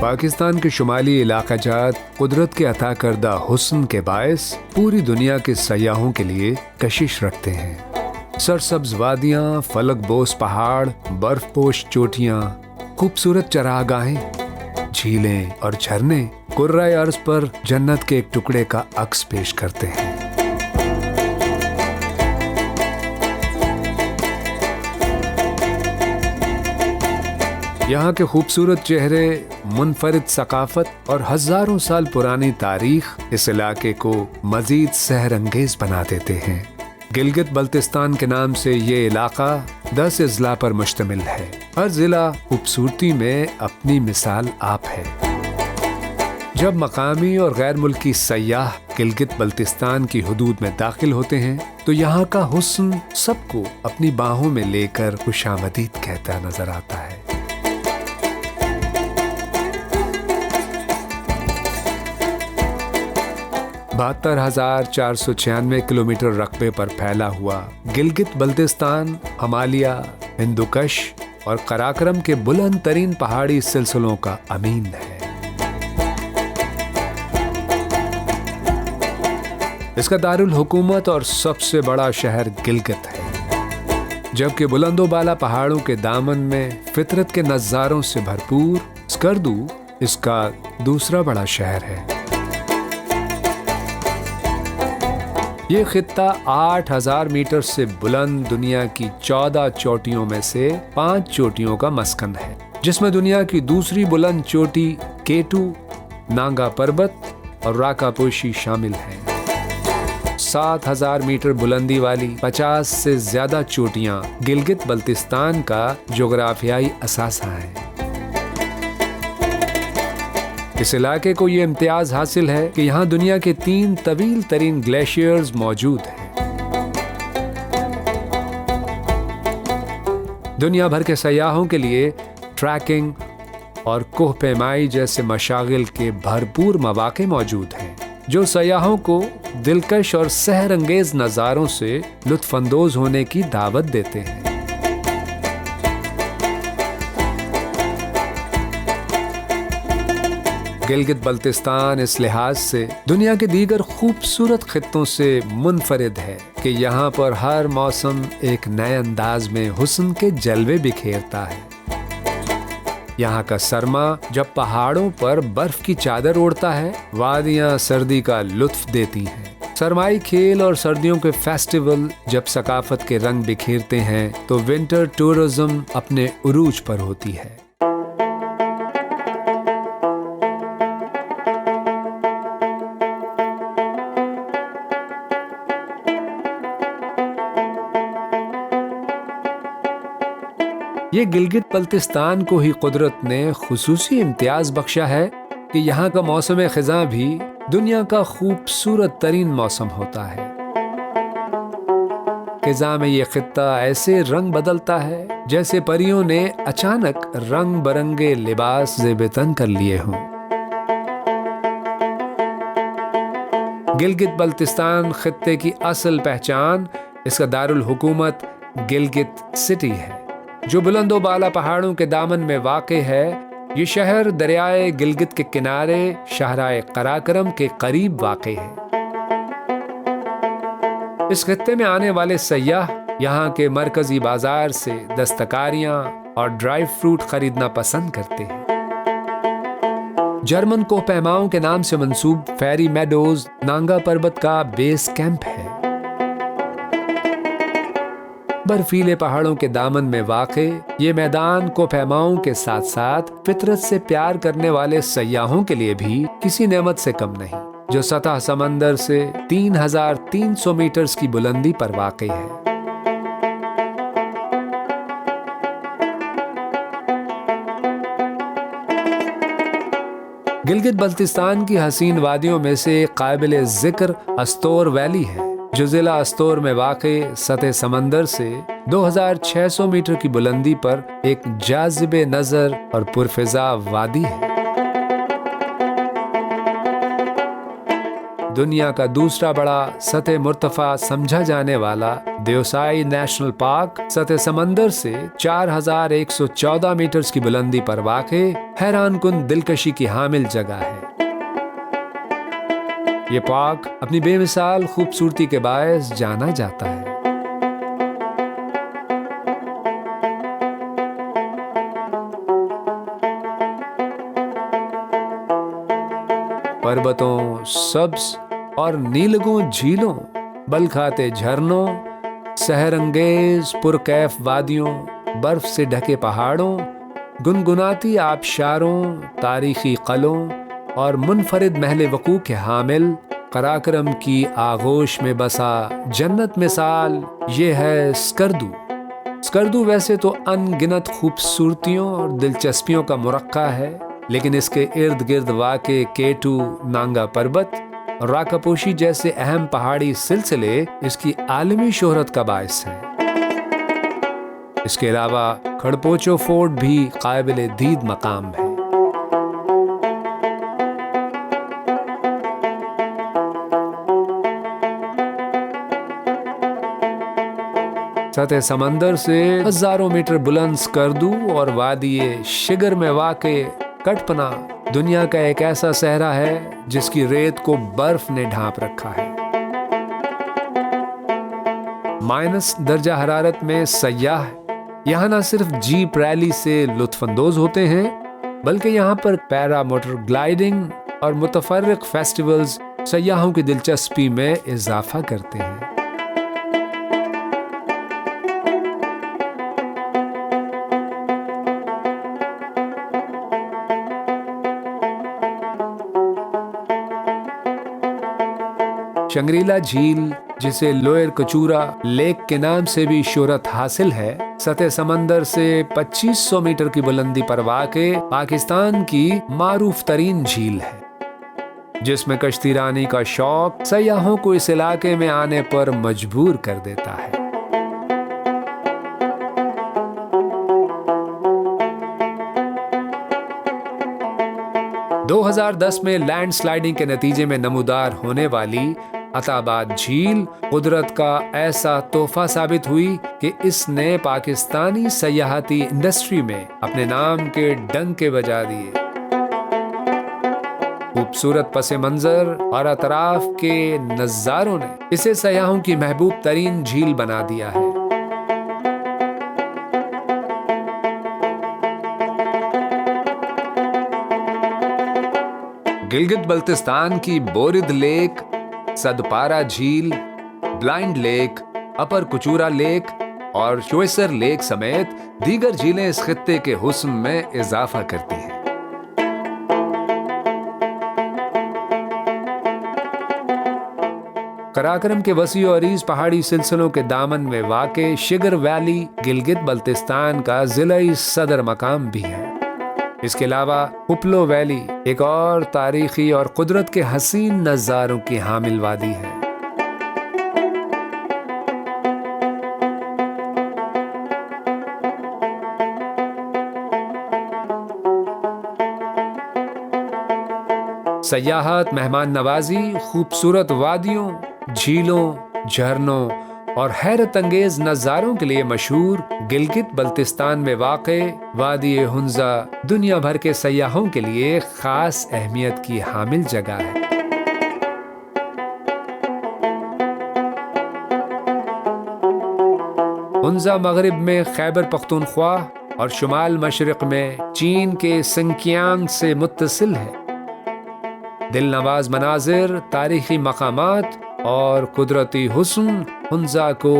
پاکستان کے شمالی علاقہ جات قدرت کے عطا کردہ حسن کے باعث پوری دنیا کے سیاحوں کے لیے کشش رکھتے ہیں۔ سرسبز وادیاں، فلک بوس پہاڑ، برف پوش چوٹیاں، خوبصورت چراگاہیں، جھیلیں اور جھرنے کرۂ ارض پر جنت کے ایک ٹکڑے کا عکس پیش کرتے ہیں۔ یہاں کے خوبصورت چہرے، منفرد ثقافت اور ہزاروں سال پرانی تاریخ اس علاقے کو مزید سحر انگیز بنا دیتے ہیں۔ گلگت بلتستان کے نام سے یہ علاقہ 10 اضلاع پر مشتمل ہے۔ ہر ضلع خوبصورتی میں اپنی مثال آپ ہے۔ جب مقامی اور غیر ملکی سیاح گلگت بلتستان کی حدود میں داخل ہوتے ہیں تو یہاں کا حسن سب کو اپنی باہوں میں لے کر خوشامدید کہتا نظر آتا ہے۔ بہتر 7,496 کلومیٹر رقبے پر پھیلا ہوا گلگت بلتستان ہمالیہ، ہندوکش اور قراقرم کے بلند ترین پہاڑی سلسلوں کا امین ہے۔ اس کا دارالحکومت اور سب سے بڑا شہر گلگت ہے، جبکہ بلند و بالا پہاڑوں کے دامن میں فطرت کے نظاروں سے بھرپور اسکردو اس کا دوسرا بڑا شہر ہے۔ یہ خطہ 8,000 میٹر سے بلند دنیا کی 14 چوٹیوں میں سے 5 چوٹیوں کا مسکن ہے، جس میں دنیا کی دوسری بلند چوٹی کیٹو، نانگا پربت اور راکا پوشی شامل ہیں۔ 7,000 میٹر بلندی والی 50 سے زیادہ چوٹیاں گلگت بلتستان کا جغرافیائی اثاثہ ہیں۔ اس علاقے کو یہ امتیاز حاصل ہے کہ یہاں دنیا کے 3 طویل ترین گلیشیئرز موجود ہیں۔ دنیا بھر کے سیاحوں کے لیے ٹریکنگ اور کوہ پیمائی جیسے مشاغل کے بھرپور مواقع موجود ہیں، جو سیاحوں کو دلکش اور سحر انگیز نظاروں سے لطف اندوز ہونے کی دعوت دیتے ہیں۔ گلگت بلتستان اس لحاظ سے دنیا کے دیگر خوبصورت خطوں سے منفرد ہے کہ یہاں پر ہر موسم ایک نئے انداز میں حسن کے جلوے بکھیرتا ہے۔ یہاں کا سرما جب پہاڑوں پر برف کی چادر اوڑھتا ہے، وادیاں سردی کا لطف دیتی ہیں۔ سرمائی کھیل اور سردیوں کے فیسٹیول جب ثقافت کے رنگ بکھیرتے ہیں تو ونٹر ٹورزم اپنے عروج پر ہوتی ہے۔ یہ گلگت بلتستان کو ہی قدرت نے خصوصی امتیاز بخشا ہے کہ یہاں کا موسم خزاں بھی دنیا کا خوبصورت ترین موسم ہوتا ہے۔ خزاں میں یہ خطہ ایسے رنگ بدلتا ہے جیسے پریوں نے اچانک رنگ برنگے لباس زیب تن کر لیے ہوں۔ گلگت بلتستان خطے کی اصل پہچان اس کا دارالحکومت گلگت سٹی ہے، جو بلند و بالا پہاڑوں کے دامن میں واقع ہے۔ یہ شہر دریائے گلگت کے کنارے شاہراہ قراقرم کے قریب واقع ہے۔ اس خطے میں آنے والے سیاح یہاں کے مرکزی بازار سے دستکاریاں اور ڈرائی فروٹ خریدنا پسند کرتے ہیں۔ جرمن کوہ پیماؤں کے نام سے منسوب فیری میڈوز نانگا پربت کا بیس کیمپ ہے۔ برفیلے پہاڑوں کے دامن میں واقع یہ میدان کوہ پیماؤں کے ساتھ ساتھ فطرت سے پیار کرنے والے سیاحوں کے لیے بھی کسی نعمت سے کم نہیں، جو سطح سمندر سے 3,300 میٹرز کی بلندی پر واقع ہے۔ گلگت بلتستان کی حسین وادیوں میں سے قابل ذکر استور ویلی ہے، جو ضلع استور میں واقع سطح سمندر سے 2,600 میٹر کی بلندی پر ایک جاذب نظر اور پرفضا وادی ہے۔ دنیا کا دوسرا بڑا سطح مرتفع سمجھا جانے والا دیوسائی نیشنل پارک سطح سمندر سے 4114 میٹرز کی بلندی پر واقع حیران کن دلکشی کی حامل جگہ ہے۔ یہ پارک اپنی بے مثال خوبصورتی کے باعث جانا جاتا ہے۔ پربتوں، سبز اور نیلگوں جھیلوں، بلکھاتے جھرنوں، سحر انگیز پرکیف وادیوں، برف سے ڈھکے پہاڑوں، گنگناتی آبشاروں، تاریخی قلعوں اور منفرد محل وقوع کے حامل قراقرم کی آغوش میں بسا جنت مثال یہ ہے اسکردو۔ اسکردو ویسے تو ان گنت خوبصورتیوں اور دلچسپیوں کا مرقع ہے، لیکن اس کے ارد گرد واقع کیٹو نانگا پربت اور راکاپوشی جیسے اہم پہاڑی سلسلے اس کی عالمی شہرت کا باعث ہیں۔ اس کے علاوہ کھڑپوچو فورٹ بھی قابل دید مقام ہے۔ سطح سمندر سے ہزاروں میٹر بلند اسکردو اور وادی شگر میں واقع کٹپنا دنیا کا ایک ایسا صحرا ہے جس کی ریت کو برف نے ڈھانپ رکھا ہے۔ مائنس درجہ حرارت میں سیاح یہاں نہ صرف جیپ ریلی سے لطف اندوز ہوتے ہیں، بلکہ یہاں پر پیرا موٹر گلائیڈنگ اور متفرق فیسٹیولز سیاحوں کی دلچسپی میں اضافہ کرتے ہیں۔ شنگریلا جھیل، جسے لوئر کچورا لیک کے نام سے بھی شہرت حاصل ہے، سطح سمندر سے 2500 میٹر کی بلندی پر واقع پاکستان کی معروف ترین جھیل ہے، جس میں کشتی رانی کا شوق سیاحوں کو اس علاقے میں آنے پر مجبور کر دیتا ہے۔ دو 2010 میں لینڈ سلائیڈنگ کے نتیجے میں نمودار ہونے والی عطاباد جھیل قدرت کا ایسا تحفہ ثابت ہوئی کہ اس نے پاکستانی سیاحتی انڈسٹری میں اپنے نام کے ڈنکے بجا دیے۔ خوبصورت پس منظر اور اطراف کے نظاروں نے اسے سیاحوں کی محبوب ترین جھیل بنا دیا ہے۔ گلگت بلتستان کی بورد لیک، سدپارا جھیل، بلائنڈ لیک، اپر کچورا لیک اور چویسر لیک سمیت دیگر جھیلیں اس خطے کے حسن میں اضافہ کرتی ہیں۔ قراقرم کے وسیع و عریض پہاڑی سلسلوں کے دامن میں واقع شگر ویلی گلگت بلتستان کا ضلعی صدر مقام بھی ہے۔ اس کے علاوہ پپلو ویلی ایک اور تاریخی اور قدرت کے حسین نظاروں کی حامل وادی ہے۔ سیاحت، مہمان نوازی، خوبصورت وادیوں، جھیلوں، جھرنوں اور حیرت انگیز نظاروں کے لیے مشہور گلگت بلتستان میں واقع وادی ہنزا دنیا بھر کے سیاحوں کے لیے خاص اہمیت کی حامل جگہ ہے۔ ہنزا مغرب میں خیبر پختونخوا اور شمال مشرق میں چین کے سنکیانگ سے متصل ہے۔ دل نواز مناظر، تاریخی مقامات اور قدرتی حسن ہنزا کو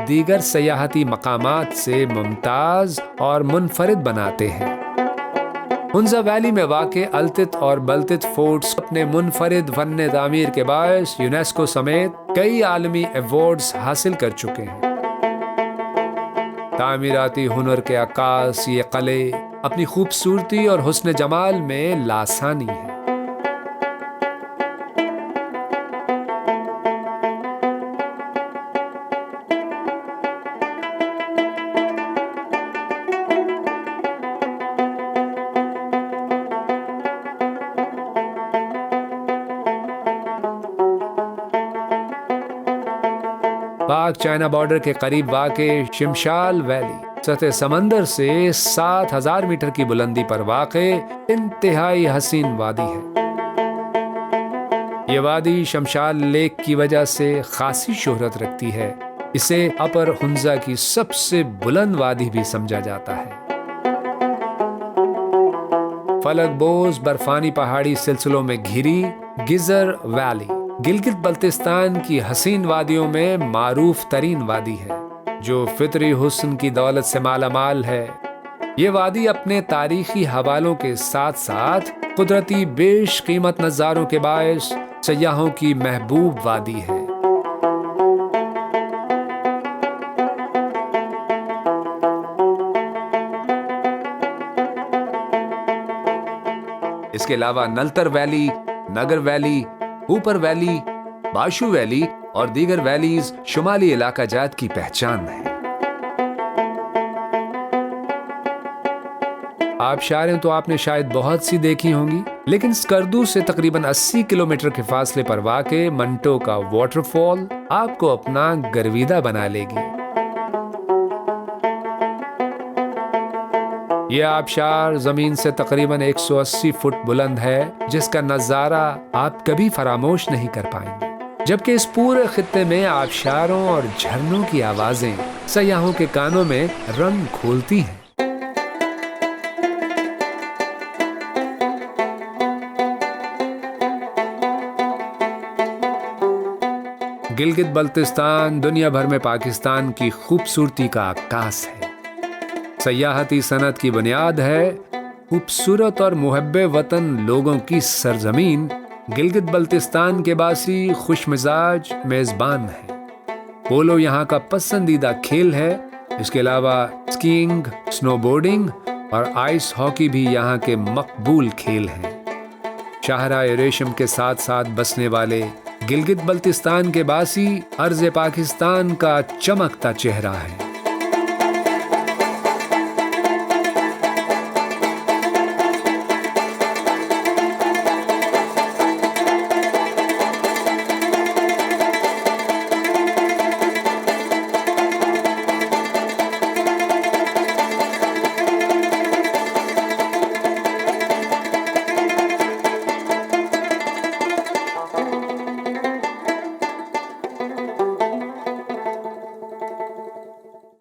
دیگر سیاحتی مقامات سے ممتاز اور منفرد بناتے ہیں۔ ہنزا ویلی میں واقع التت اور بلتت فورٹس اپنے منفرد فن تعمیر کے باعث یونیسکو سمیت کئی عالمی ایوارڈز حاصل کر چکے ہیں۔ تعمیراتی ہنر کے عکاس یہ قلعے اپنی خوبصورتی اور حسن جمال میں لاسانی ہیں۔ پاک چائنا بارڈر کے قریب واقع شمشال ویلی سطح سمندر سے 7,000 میٹر کی بلندی پر واقع انتہائی حسین وادی ہے۔ یہ وادی شمشال لیک کی وجہ سے خاصی شہرت رکھتی ہے۔ اسے اپر ہنزا کی سب سے بلند وادی بھی سمجھا جاتا ہے۔ فلک بوز برفانی پہاڑی سلسلوں میں گھری گیزر ویلی گلگت بلتستان کی حسین وادیوں میں معروف ترین وادی ہے، جو فطری حسن کی دولت سے مالا مال ہے۔ یہ وادی اپنے تاریخی حوالوں کے ساتھ ساتھ قدرتی بیش قیمت نظاروں کے باعث سیاحوں کی محبوب وادی ہے۔ اس کے علاوہ نلتر ویلی، نگر ویلی، اوپر ویلی، باشو ویلی اور دیگر ویلیز شمالی علاقہ جات کی پہچان ہے۔ آبشاریں تو آپ نے شاید بہت سی دیکھی ہوں گی، لیکن اسکردو سے تقریباً 80 کلومیٹر کے فاصلے پر واقع منٹو کا واٹر فال آپ کو اپنا گرویدہ بنا لے گی۔ یہ آبشار زمین سے تقریباً 180 فٹ بلند ہے، جس کا نظارہ آپ کبھی فراموش نہیں کر پائیں گے، جبکہ اس پورے خطے میں آبشاروں اور جھرنوں کی آوازیں سیاحوں کے کانوں میں رنگ کھولتی ہیں۔ گلگت بلتستان دنیا بھر میں پاکستان کی خوبصورتی کا عکاس ہے، سیاحتی صنعت کی بنیاد ہے۔ خوبصورت اور محب وطن لوگوں کی سرزمین گلگت بلتستان کے باسی خوش مزاج میزبان ہیں۔ پولو یہاں کا پسندیدہ کھیل ہے۔ اس کے علاوہ اسکیئنگ، سنو بورڈنگ اور آئس ہاکی بھی یہاں کے مقبول کھیل ہیں۔ شاہراہ ریشم کے ساتھ ساتھ بسنے والے گلگت بلتستان کے باسی ارض پاکستان کا چمکتا چہرہ ہے۔